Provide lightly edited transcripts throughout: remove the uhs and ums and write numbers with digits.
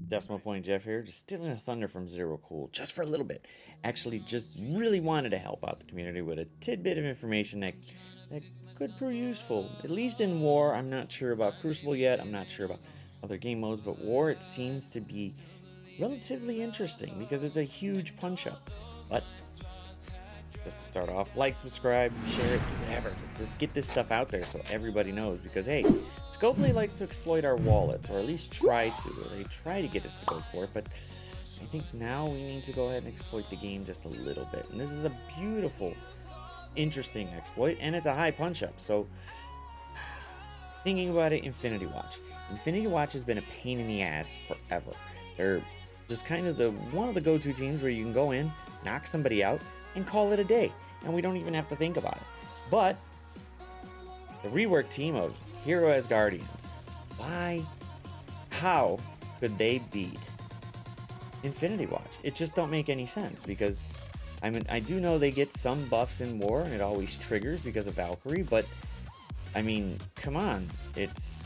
Decimal Point Jeff here, just stealing the thunder from Zero Cool, just for a little bit. Actually, just really wanted to help out the community with a tidbit of information that could prove useful. At least in War, I'm not sure about Crucible yet, I'm not sure about other game modes, but War it seems to be relatively interesting because it's a huge punch-up. But just to start off, like, subscribe, share it, whatever. Let's just get this stuff out there so everybody knows. Because hey, Scopely likes to exploit our wallets, or at least try to. Or they try to get us to go for it, but I think now we need to go ahead and exploit the game just a little bit. And this is a beautiful, interesting exploit, and it's a high punch up. So thinking about it, Infinity Watch. Infinity Watch has been a pain in the ass forever. They're just kind of the one of the go-to teams where you can go in, knock somebody out, and call it a day, and we don't even have to think about it. But the rework team of Hero Asgardians, how could they beat Infinity Watch? It just don't make any sense, because I mean, I do know they get some buffs in War, and it always triggers because of Valkyrie, but I mean, come on, it's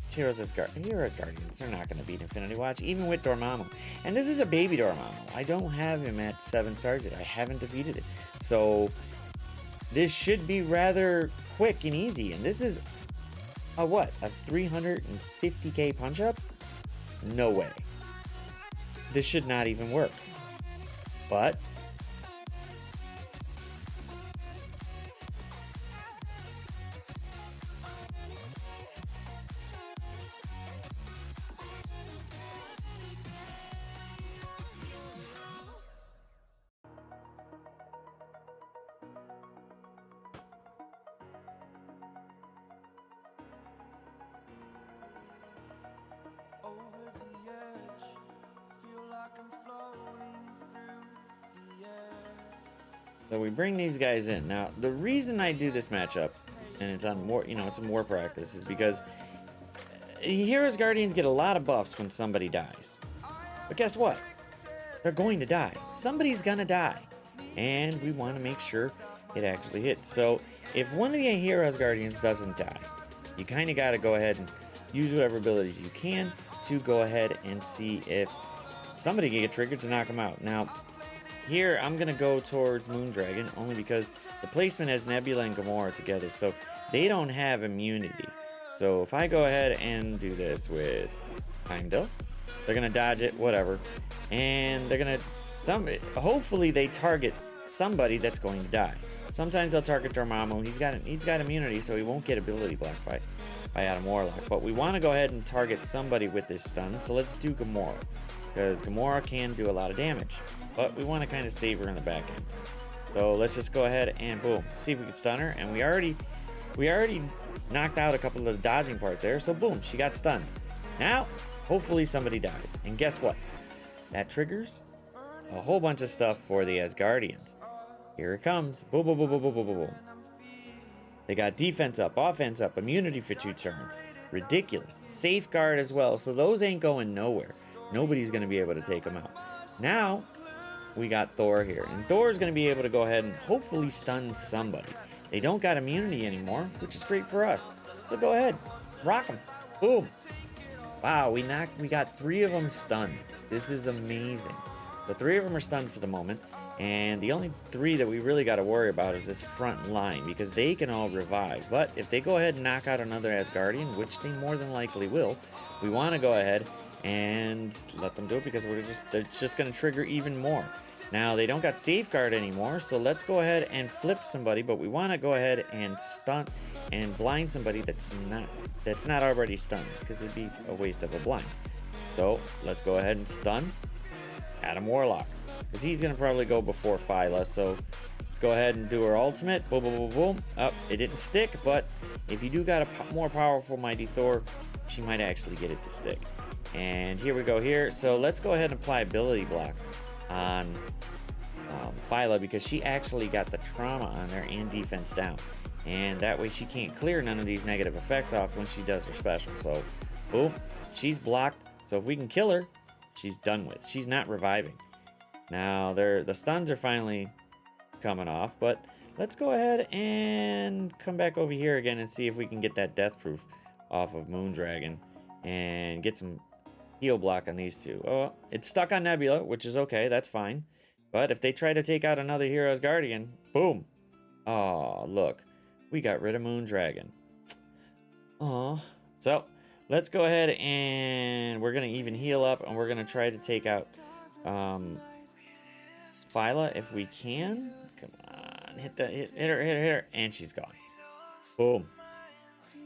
Heroes Guardians. They're not going to beat Infinity Watch, even with Dormammu. And this is a baby Dormammu. I don't have him at 7 stars yet. I haven't defeated it. So this should be rather quick and easy. And this is a what? A 350k punch up? No way. This should not even work. But over the edge, feel like I'm floating through the air. so we bring these guys in. Now, the reason I do this matchup, and it's on war, it's in War practice, is because Heroes Guardians get a lot of buffs when somebody dies. But guess what? They're going to die. Somebody's gonna die. And we want to make sure it actually hits. So if one of the Heroes Guardians doesn't die, you kind of got to go ahead and use whatever abilities you can to go ahead and see if somebody can get triggered to knock them out. Now, here I'm going to go towards Moondragon only because the placement has Nebula and Gamora together, so they don't have immunity. So if I go ahead and do this with Heimdall, they're going to dodge it, whatever, and they're going to, hopefully they target somebody that's going to die. Sometimes they'll target Dormammu. He's got immunity, so he won't get ability blocked by Adam Warlock. But we want to go ahead and target somebody with this stun, so let's do Gamora, because Gamora can do a lot of damage, but we want to kind of save her in the back end. So let's just go ahead and boom, see if we can stun her. And we already knocked out a couple of the dodging part there, so boom, she got stunned. Now, hopefully somebody dies. And guess what? That triggers a whole bunch of stuff for the Asgardians. Here it comes. Boom, boom, boom, boom, boom, boom, boom, boom. They got defense up, offense up, immunity for 2 turns. Ridiculous. Safeguard as well, so those ain't going nowhere. Nobody's going to be able to take them out. Now, we got Thor here. And Thor's going to be able to go ahead and hopefully stun somebody. They don't got immunity anymore, which is great for us. So go ahead. Rock them. Boom. Wow, we got 3 of them stunned. This is amazing. The 3 of them are stunned for the moment. And the only 3 that we really got to worry about is this front line, because they can all revive. But if they go ahead and knock out another Asgardian, which they more than likely will, we want to go ahead and let them do it, because it's just going to trigger even more. Now, they don't got Safeguard anymore, so let's go ahead and flip somebody, but we want to go ahead and stun and blind somebody that's not already stunned, because it'd be a waste of a blind. So let's go ahead and stun Adam Warlock, because he's going to probably go before Phyla. So let's go ahead and do her ultimate. Boom, boom, boom, boom. Oh, it didn't stick, but if you do got a more powerful Mighty Thor, she might actually get it to stick. And here we go here. So let's go ahead and apply ability block on Phyla, because she actually got the trauma on there and defense down. And that way she can't clear none of these negative effects off when she does her special. So, boom, she's blocked. So if we can kill her, she's done with. She's not reviving. Now, the stuns are finally coming off, but let's go ahead and come back over here again and see if we can get that death proof off of Moondragon and get some heal block on these two. Oh, it's stuck on Nebula, which is okay. That's fine. But if they try to take out another Hero's Guardian, boom. Oh, look. We got rid of Moondragon. Oh. So, let's go ahead and we're going to even heal up, and we're going to try to take out Phyla if we can. Come on. Hit her. And she's gone. Boom.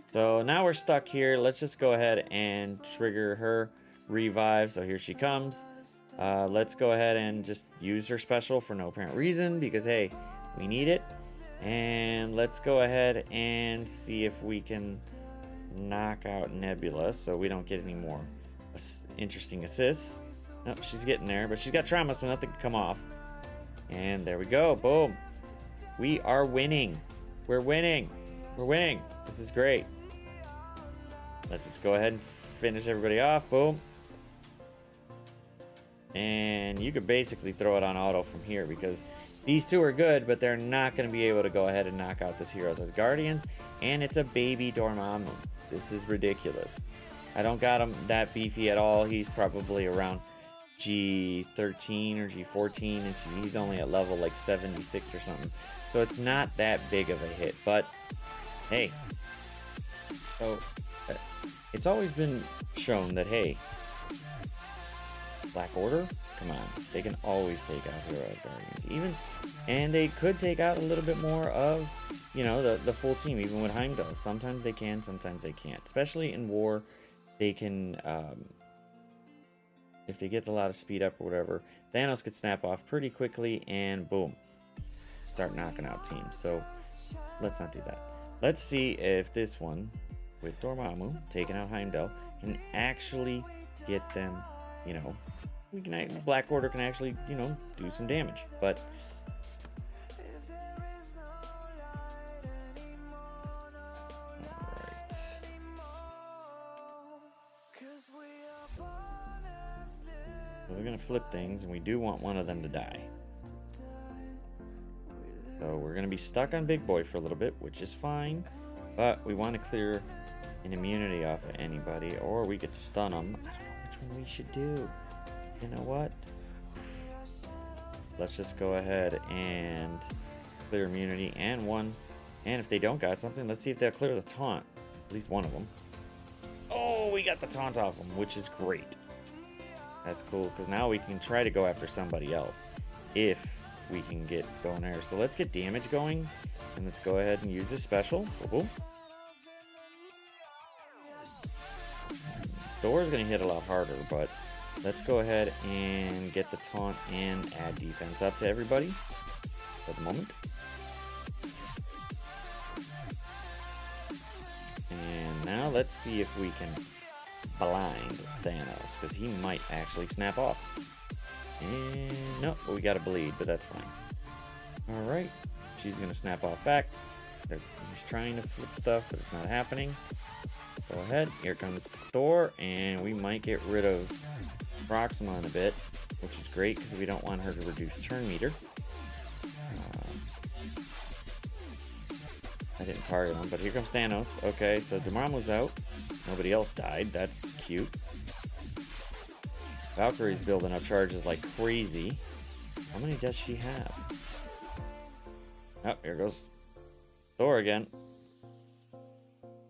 So now we're stuck here. Let's just go ahead and trigger her revive. So here she comes. Let's go ahead and just use her special for no apparent reason because, hey, we need it. And let's go ahead and see if we can knock out Nebula so we don't get any more interesting assists. Nope, she's getting there, but she's got trauma, so nothing can come off. And there we go. Boom. We are winning. We're winning. We're winning. This is great. Let's just go ahead and finish everybody off. Boom. And you could basically throw it on auto from here because these two are good, but they're not going to be able to go ahead and knock out this Heroes as Guardians. And it's a baby Dormammu. This is ridiculous. I don't got him that beefy at all. He's probably around G13 or G14, and he's only at level like 76 or something. So it's not that big of a hit, but hey. So it's always been shown that, hey, Black Order, come on, they can always take out Heroes Guardians, and they could take out a little bit more of, you know, the full team, even with Heimdall. Sometimes they can, sometimes they can't. Especially in war, they can, if they get a lot of speed up or whatever, Thanos could snap off pretty quickly, and boom, start knocking out teams. So let's not do that. Let's see if this one with Dormammu taking out Heimdall can actually get them, you know, Black Order can actually, you know, do some damage. But alright. So we're gonna flip things, and we do want one of them to die. So we're gonna be stuck on Big Boy for a little bit, which is fine. But we want to clear an immunity off of anybody, or we could stun them. I don't know which one we should do. You know what? Let's just go ahead and clear immunity and one. And if they don't got something, let's see if they'll clear the taunt. At least one of them. Oh, we got the taunt off them, which is great. That's cool, because now we can try to go after somebody else if we can get going there. So let's get damage going, and let's go ahead and use this special. Boom. Thor's going to hit a lot harder, but let's go ahead and get the taunt and add defense up to everybody for the moment. And now let's see if we can blind Thanos, because he might actually snap off. And no, we got to bleed, but that's fine. Alright, she's going to snap off back. He's trying to flip stuff, but it's not happening. Go ahead, here comes Thor, and we might get rid of Proxima in a bit, which is great because we don't want her to reduce turn meter. I didn't target him, but here comes Thanos. Okay, so Dormammu's out. Nobody else died. That's cute. Valkyrie's building up charges like crazy. How many does she have? Oh, here goes Thor again.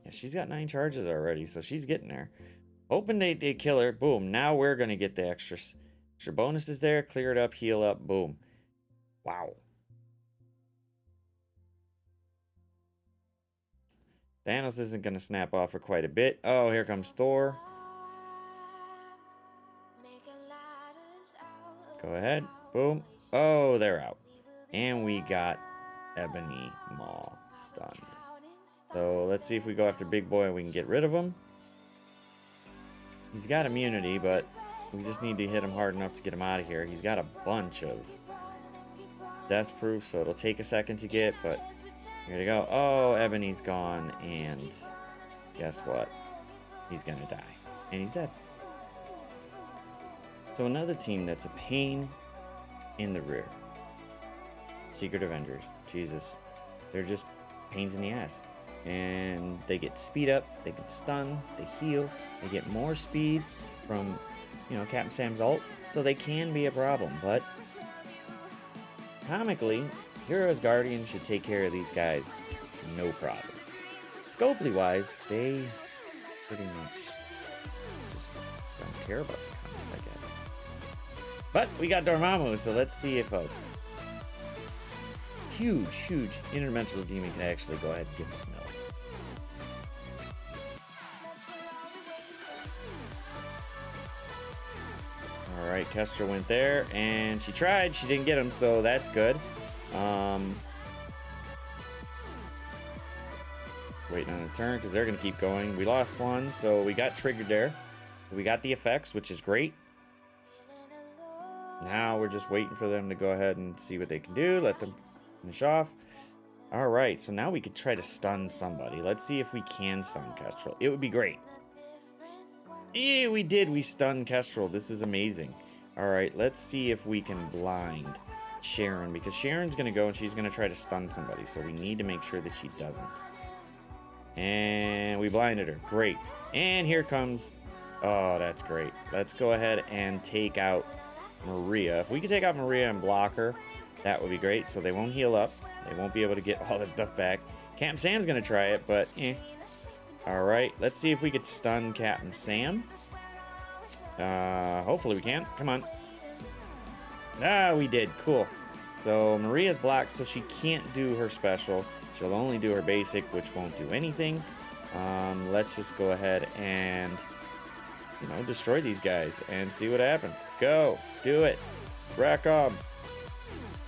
Yeah, she's got 9 charges already, so she's getting there. Hoping they kill her. Boom. Now we're going to get the extra bonuses there. Clear it up, heal up. Boom. Wow. Thanos isn't going to snap off for quite a bit. Oh, here comes Thor. Go ahead. Boom. Oh, they're out. And we got Ebony Maw stunned. So let's see if we go after Big Boy and we can get rid of him. He's got immunity, but we just need to hit him hard enough to get him out of here. He's got a bunch of death proof, so it'll take a second to get, but here we go. Oh, Ebony's gone, and guess what? He's gonna die. And he's dead. So another team that's a pain in the rear. Secret Avengers. Jesus. They're just pains in the ass. And they get speed up, they can stun, they heal, they get more speed from you know, Captain Sam's ult, so they can be a problem. But comically, Hero's Guardian should take care of these guys, no problem. Scopely wise, they pretty much just don't care about the comics, I guess. But we got Dormammu, so let's see if a huge interdimensional demon can actually go ahead and give us milk. Alright, Kestra went there, and she tried. She didn't get him, so that's good. Waiting on a turn, because they're going to keep going. We lost one, so we got triggered there. We got the effects, which is great. Now we're just waiting for them to go ahead and see what they can do. Let them finish off. Alright, so now we could try to stun somebody. Let's see if we can stun Kestrel. It would be great. Yeah, we did. We stunned Kestrel. This is amazing. Alright, let's see if we can blind Sharon, because Sharon's going to go and she's going to try to stun somebody, so we need to make sure that she doesn't. And we blinded her. Great. And here comes... Oh, that's great. Let's go ahead and take out Maria. If we could take out Maria and block her, that would be great. So they won't heal up. They won't be able to get all this stuff back. Captain Sam's going to try it, but Alright, let's see if we could stun Captain Sam. Hopefully we can. Come on. Ah, we did. Cool. So Maria's blocked, so she can't do her special. She'll only do her basic, which won't do anything. Let's just go ahead and, you know, destroy these guys and see what happens. Go. Do it. Wreck them.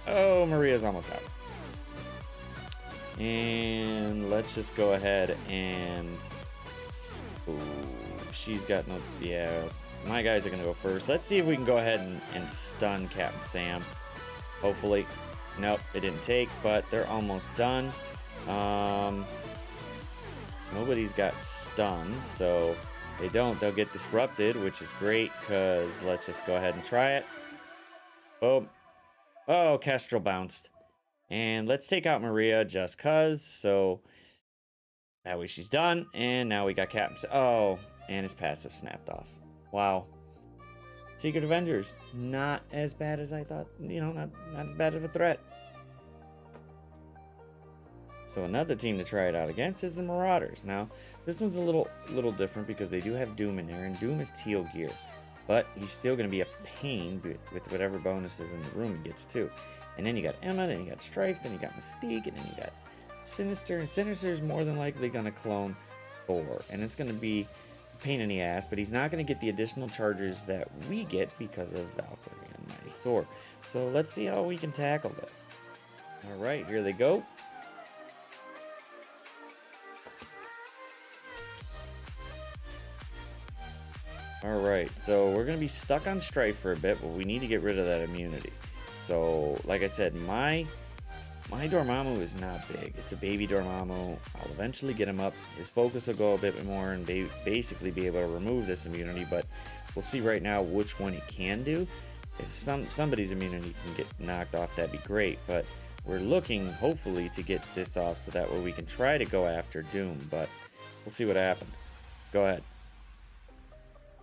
Oh, Maria's almost out. And let's just go ahead and... Ooh, she's got no... Yeah, my guys are going to go first. Let's see if we can go ahead and stun Captain Sam. Hopefully. Nope, it didn't take, but they're almost done. Nobody's got stunned, so they'll get disrupted, which is great, because let's just go ahead and try it. Boom. Oh, Kestrel bounced. And let's take out Maria just cuz, so that way she's done. And now we got Captain... Oh, and his passive snapped off. Wow. Secret Avengers, not as bad as I thought. You know, not as bad of a threat. So another team to try it out against is the Marauders. Now, this one's a little different because they do have Doom in there, and Doom is teal gear. But he's still going to be a pain with whatever bonuses in the room he gets too. And then you got Emma, then you got Strife, then you got Mystique, and then you got Sinister. And Sinister is more than likely going to clone Thor. And it's going to be a pain in the ass, but he's not going to get the additional charges that we get because of Valkyrie and Mighty Thor. So let's see how we can tackle this. Alright, here they go. Alright, so we're going to be stuck on Strife for a bit, but we need to get rid of that immunity. So, like I said, my Dormammu is not big. It's a baby Dormammu. I'll eventually get him up. His focus will go a bit more and basically be able to remove this immunity, but we'll see right now which one he can do. If somebody's immunity can get knocked off, that'd be great, but we're looking, hopefully, to get this off so that way we can try to go after Doom, but we'll see what happens. Go ahead.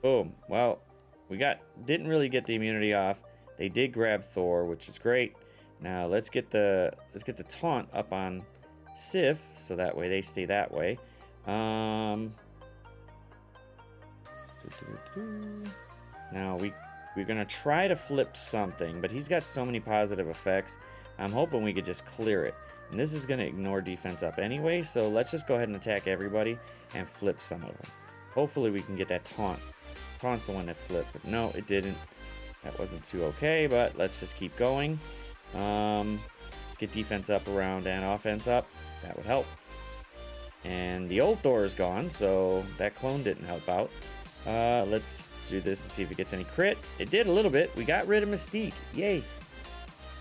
Boom. Well, we didn't really get the immunity off. They did grab Thor, which is great. Now let's get the taunt up on Sif, so that way they stay that way. Now we're gonna try to flip something, but he's got so many positive effects. I'm hoping we could just clear it. And this is gonna ignore defense up anyway, so let's just go ahead and attack everybody and flip some of them. Hopefully we can get that taunt. Taunt's the one that flipped, but no, it didn't. That wasn't too okay, but let's just keep going. Let's get defense up around and offense up. That would help. And the old Thor is gone, so that clone didn't help out. Let's do this and see if it gets any crit. It did a little bit. We got rid of Mystique. Yay.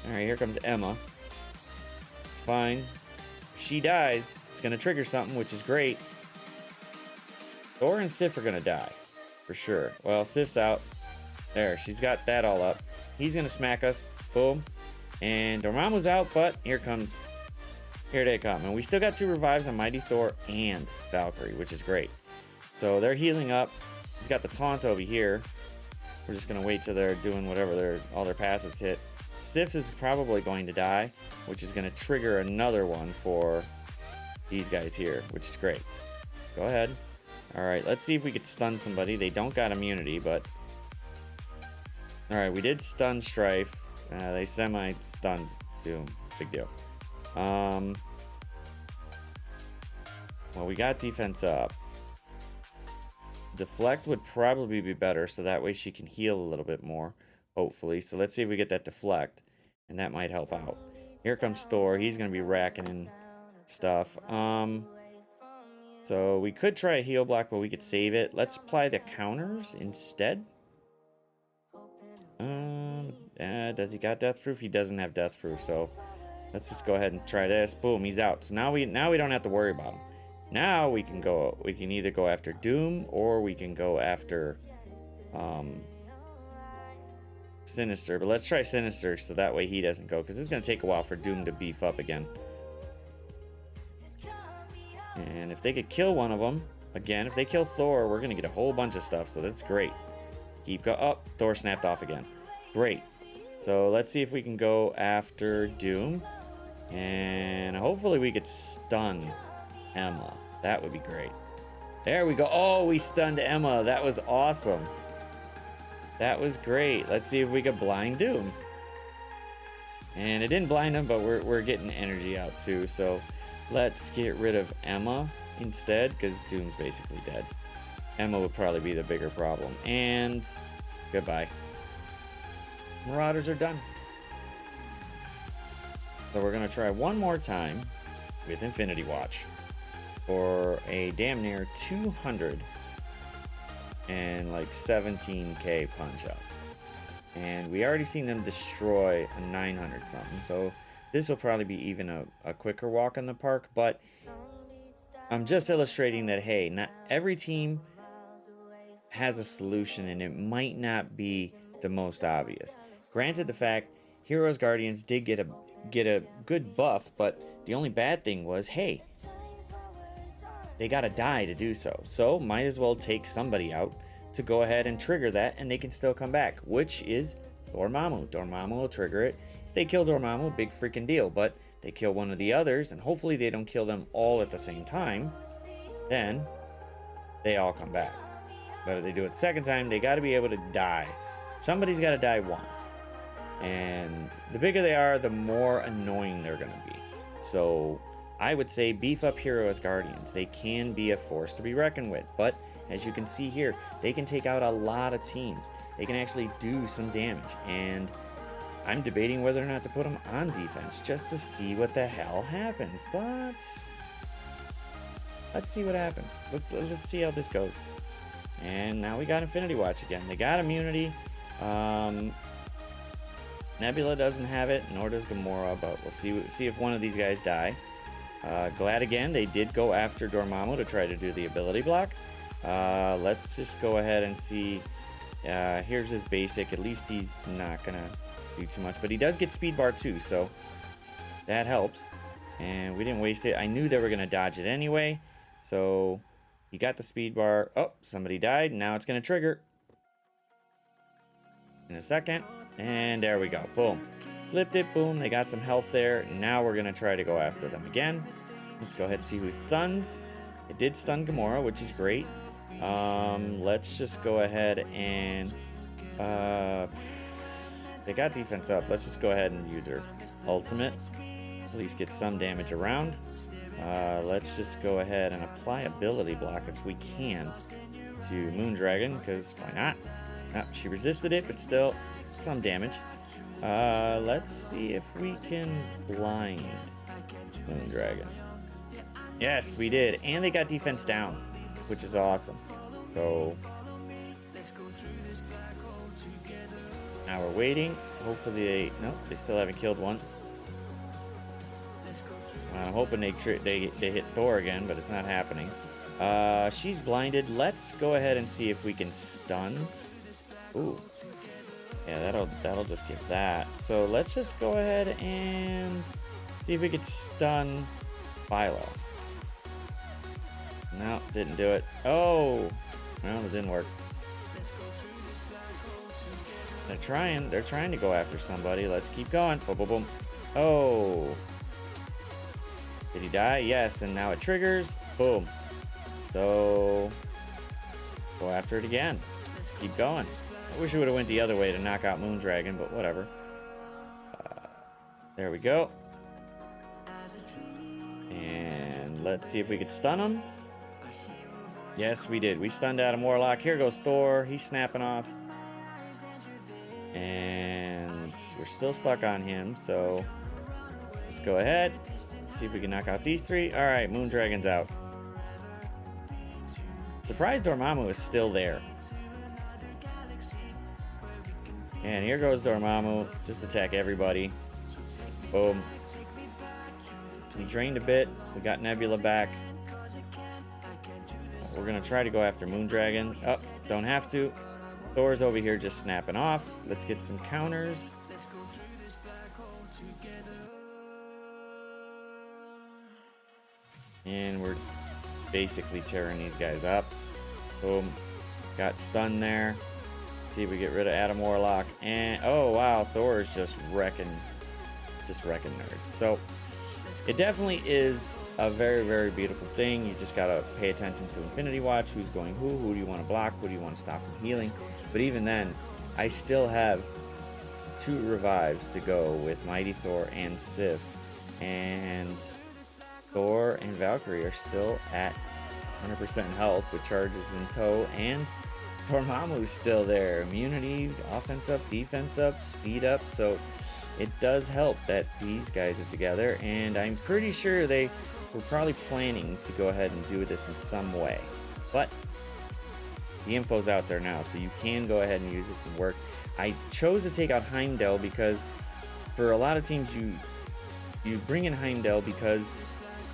Alright, here comes Emma. It's fine. If she dies, it's going to trigger something, which is great. Thor and Sif are going to die. For sure. Well, Sif's out. There, she's got that all up. He's going to smack us. Boom. And Dormammu's out, but here they come. And we still got 2 revives on Mighty Thor and Valkyrie, which is great. So they're healing up. He's got the taunt over here. We're just gonna wait till they're doing whatever all their passives hit. Sif is probably going to die, which is gonna trigger another one for these guys here, which is great. Go ahead. All right, let's see if we could stun somebody. They don't got immunity, but all right, we did stun Strife. They semi-stunned Doom. Big deal. Well, we got defense up. Deflect would probably be better, so that way she can heal a little bit more, hopefully. So let's see if we get that deflect, and that might help out. Here comes Thor. He's gonna be racking in stuff. So we could try a heal block, but we could save it. Let's apply the counters instead. Does he got death proof? He doesn't have death proof, so let's just go ahead and try this. Boom, he's out. So now we don't have to worry about him. Now we can either go after Doom or we can go after Sinister. But let's try Sinister so that way he doesn't go, because it's gonna take a while for Doom to beef up again. And if they could kill one of them, again, if they kill Thor, we're gonna get a whole bunch of stuff, so that's great. Keep go. Oh, Thor snapped off again. Great. So let's see if we can go after Doom, and hopefully we could stun Emma. That would be great. There we go. Oh, we stunned Emma. That was awesome. That was great. Let's see if we could blind Doom. And it didn't blind him, but we're getting energy out too. So let's get rid of Emma instead, because Doom's basically dead. Emma would probably be the bigger problem. And goodbye. Marauders are done. So we're going to try one more time with Infinity Watch for a damn near 200 and like 17k punch up. And we already seen them destroy a 900 something. So this will probably be even a quicker walk in the park. But I'm just illustrating that, hey, not every team has a solution, and it might not be the most obvious. Granted, the fact Heroes Guardians did get a good buff, but the only bad thing was, hey, they gotta die to do so. So might as well take somebody out to go ahead and trigger that, and they can still come back, which is Dormammu. Dormammu will trigger it. If they kill Dormammu, big freaking deal. But they kill one of the others, and hopefully they don't kill them all at the same time. Then they all come back. But if they do it the second time, they got to be able to die. Somebody's got to die once. And the bigger they are, the more annoying they're going to be. So I would say beef up Hero as Guardians. They can be a force to be reckoned with. But as you can see here, they can take out a lot of teams. They can actually do some damage. And I'm debating whether or not to put them on defense just to see what the hell happens. But let's see what happens. Let's see how this goes. And now we got Infinity Watch again. They got immunity. Nebula doesn't have it, nor does Gamora, but we'll see if one of these guys die. Glad again, they did go after Dormammu to try to do the ability block. Let's just go ahead and see. Here's his basic. At least he's not gonna do too much, but he does get speed bar too, so that helps. And we didn't waste it. I knew they were gonna dodge it anyway, so he got the speed bar. Oh, somebody died. Now it's gonna trigger in a second. And there we go. Boom. Flipped it. Boom. They got some health there. Now we're going to try to go after them again. Let's go ahead and see who stuns. It did stun Gamora, which is great. Let's just go ahead and... they got defense up. Let's just go ahead and use her ultimate. At least get some damage around. Let's just go ahead and apply ability block if we can to Moondragon, because why not? Oh, she resisted it, but still some damage. Let's see if we can blind Moondragon. Yes, we did. And they got defense down, which is awesome. So now we're waiting. Hopefully they still haven't killed one. I'm hoping they hit Thor again, but it's not happening. She's blinded. Let's go ahead and see if we can stun. Ooh. Yeah, that'll just give that. So let's just go ahead and see if we could stun Philo. No, didn't do it. Oh, well, it didn't work. They're trying to go after somebody. Let's keep going. Boom, boom, boom. Oh. Did he die? Yes, and now it triggers. Boom. So, go after it again. Just keep going. I wish it would have went the other way to knock out Moondragon, but whatever. There we go. And let's see if we could stun him. Yes, we did. We stunned Adam Warlock. Here goes Thor. He's snapping off. And we're still stuck on him, so let's go ahead. See if we can knock out these three. All right, Moondragon's out. Surprised Dormammu is still there. And here goes Dormammu. Just attack everybody. Boom. He drained a bit. We got Nebula back. We're going to try to go after Moondragon. Oh, don't have to. Thor's over here just snapping off. Let's get some counters. And we're basically tearing these guys up. Boom. Got stunned there. See if we get rid of Adam Warlock. And oh wow, Thor is just wrecking nerds. So it definitely is a very, very beautiful thing. You just gotta pay attention to Infinity Watch. Who's going who do you want to block? Who do you want to stop from healing? But even then, I still have 2 revives to go with Mighty Thor and Sif. And Thor and Valkyrie are still at 100% health with charges in tow, and Dormammu's still there. Immunity, offense up, defense up, speed up. So it does help that these guys are together, and I'm pretty sure they were probably planning to go ahead and do this in some way. But the info's out there now, so you can go ahead and use this and work. I chose to take out Heimdall because for a lot of teams you bring in Heimdall because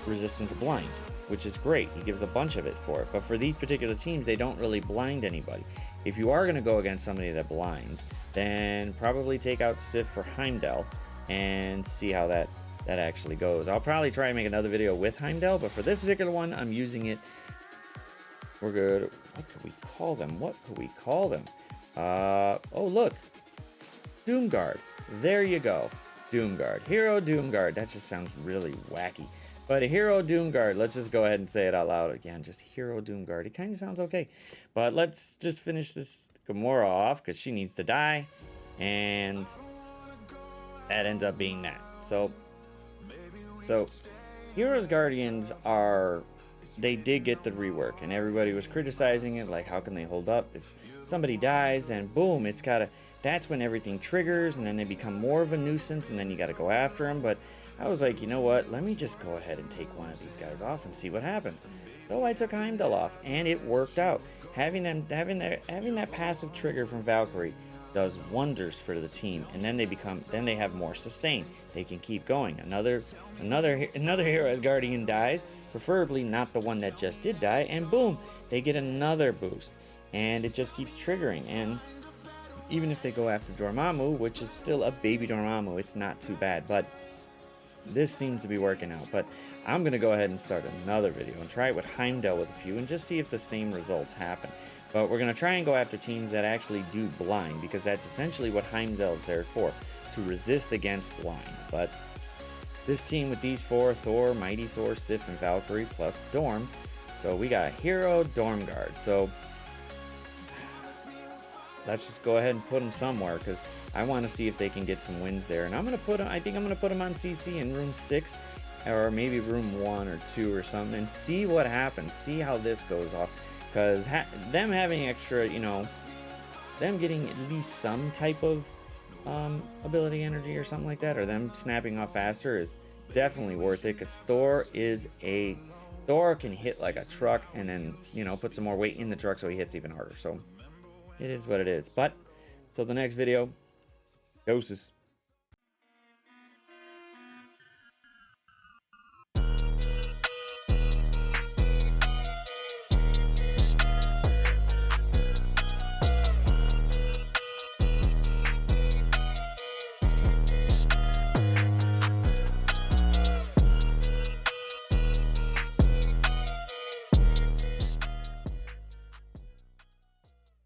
resistant to blind, which is great. He gives a bunch of it for it. But for these particular teams, they don't really blind anybody. If you are going to go against somebody that blinds, then probably take out Sif for Heimdall and see how that actually goes. I'll probably try and make another video with Heimdall, but for this particular one, I'm using it. We're good. What could we call them? Oh, look. Doomguard. There you go. Doomguard. Hero Doomguard. That just sounds really wacky. But a Hero Doomguard, let's just go ahead and say it out loud again. Just Hero Doomguard. It kind of sounds okay. But let's just finish this Gamora off because she needs to die. And that ends up being that. So Heroes Guardians are... They did get the rework. And everybody was criticizing it. Like, how can they hold up? If somebody dies, and boom, it's got to... That's when everything triggers. And then they become more of a nuisance. And then you got to go after them. But... I was like, you know what? Let me just go ahead and take one of these guys off and see what happens. So I took Heimdall off, and it worked out. Having that passive trigger from Valkyrie does wonders for the team, and then they have more sustain. They can keep going. Another Hero's Guardian dies, preferably not the one that just did die, and boom, they get another boost, and it just keeps triggering. And even if they go after Dormammu, which is still a baby Dormammu, it's not too bad, but this seems to be working out. But I'm going to go ahead and start another video and try it with Heimdall with a few and just see if the same results happen. But we're going to try and go after teams that actually do blind, because that's essentially what Heimdall's there for, to resist against blind. But this team with these 4, Thor, Mighty Thor, Sif, and Valkyrie, plus Dorm. So we got Hero Dormguard. So let's just go ahead and put them somewhere, because I want to see if they can get some wins there. And I think I'm going to put them on CC in room 6, or maybe room 1 or 2 or something, and see what happens. See how this goes off. Because them having extra, them getting at least some type of ability energy or something like that, or them snapping off faster, is definitely worth it. Because Thor can hit like a truck, and then, put some more weight in the truck so he hits even harder. So it is what it is. But till the next video, doses.